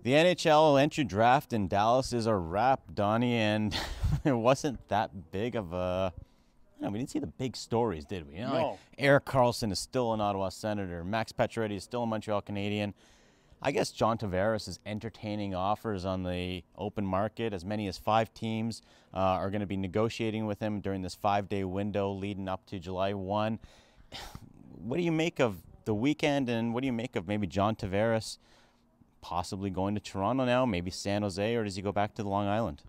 The NHL NHL Draft in Dallas is a wrap, Donnie, and it wasn't that big of a... we didn't see the big stories, did we? No. Like Erik Karlsson is still an Ottawa Senator. Max Pacioretty is still a Montreal Canadian. I guess John Tavares is entertaining offers on the open market. As many as 5 teams are going to be negotiating with him during this 5-day window leading up to July 1. What do you make of the weekend, and what do you make of maybe John Tavares possibly going to Toronto now, maybe San Jose, or does he go back to the Long Island?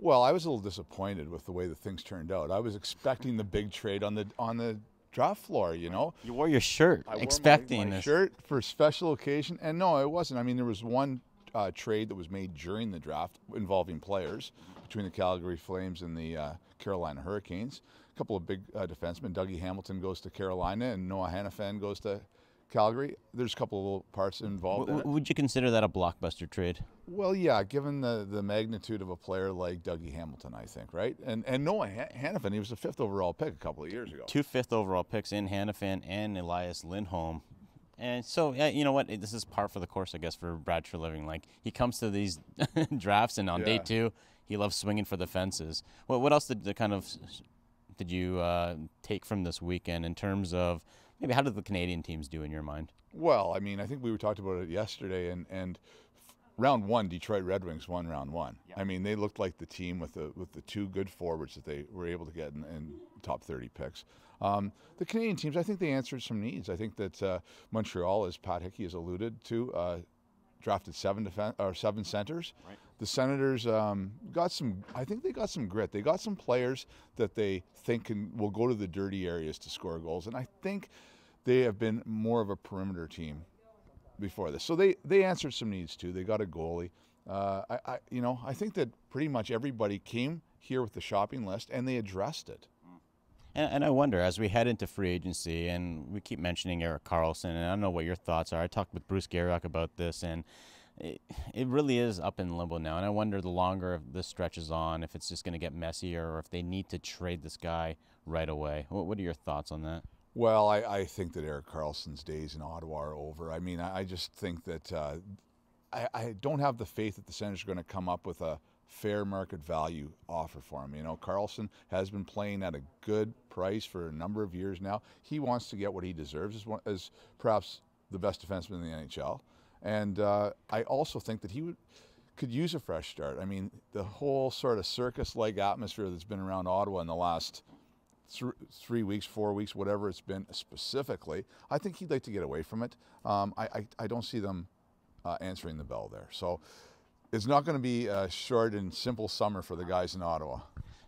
Well, I was a little disappointed with the way the things turned out. I was expecting the big trade on the draft floor, you know. You wore your shirt, I expecting wore my this. shirt for a special occasion, and no, it wasn't. I mean, there was one trade that was made during the draft involving players between the Calgary Flames and the Carolina Hurricanes. A couple of big defensemen. Dougie Hamilton goes to Carolina, and Noah Hanifin goes to Calgary. There's a couple of little parts involved in it. Would you consider that a blockbuster trade? Well, yeah, given the magnitude of a player like Dougie Hamilton, I think, right? And Noah Hanifin, he was a 5th overall pick a couple of years ago. 2 5th overall picks in Hanifin and Elias Lindholm. And so, yeah, you know what? This is par for the course, I guess, for Brad Treliving. Like, he comes to these drafts, and on day 2, he loves swinging for the fences. What else did you take from this weekend in terms of maybe how did the Canadian teams do in your mind? Well, I mean, I think we talked about it yesterday, and round 1, Detroit Red Wings won round 1. Yep. I mean, they looked like the team with the 2 good forwards that they were able to get in top 30 picks. The Canadian teams, I think they answered some needs. I think that Montreal, as Pat Hickey has alluded to, drafted 7 centers. Right. The Senators got some. I think they got some grit. They got some players that they think will go to the dirty areas to score goals, and I think they have been more of a perimeter team before this. So they answered some needs too. They got a goalie. I think that pretty much everybody came here with the shopping list and they addressed it. And I wonder, as we head into free agency, and we keep mentioning Erik Karlsson, and I don't know what your thoughts are. I talked with Bruce Garrick about this, and it really is up in limbo now. And I wonder, the longer this stretches on, if it's just going to get messier or if they need to trade this guy right away. What are your thoughts on that? Well, I think that Erik Karlsson's days in Ottawa are over. I mean, I just think that I don't have the faith that the Senators are going to come up with a fair market value offer for him. You know, Karlsson has been playing at a good price for a number of years now. He wants to get what he deserves as perhaps the best defenseman in the NHL. And I also think that he could use a fresh start. I mean, the whole sort of circus-like atmosphere that's been around Ottawa in the last 3 weeks, 4 weeks, whatever it's been specifically, I think he'd like to get away from it. I don't see them answering the bell there. So it's not going to be a short and simple summer for the guys in Ottawa.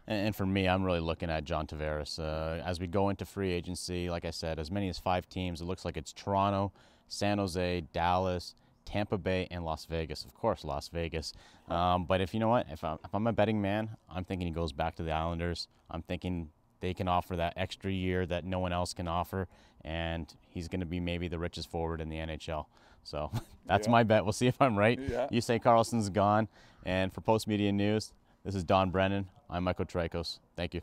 And for me, I'm really looking at John Tavares. As we go into free agency, like I said, as many as 5 teams. It looks like it's Toronto, San Jose, Dallas, Tampa Bay, and Las Vegas. Of course, Las Vegas. But if you know what, if I'm a betting man, I'm thinking he goes back to the Islanders. I'm thinking they can offer that extra year that no one else can offer, and he's going to be maybe the richest forward in the NHL. So that's my bet. We'll see if I'm right. Yeah. You say Karlsson's gone. And for Post Media News, this is Don Brennan. I'm Michael Trikos. Thank you.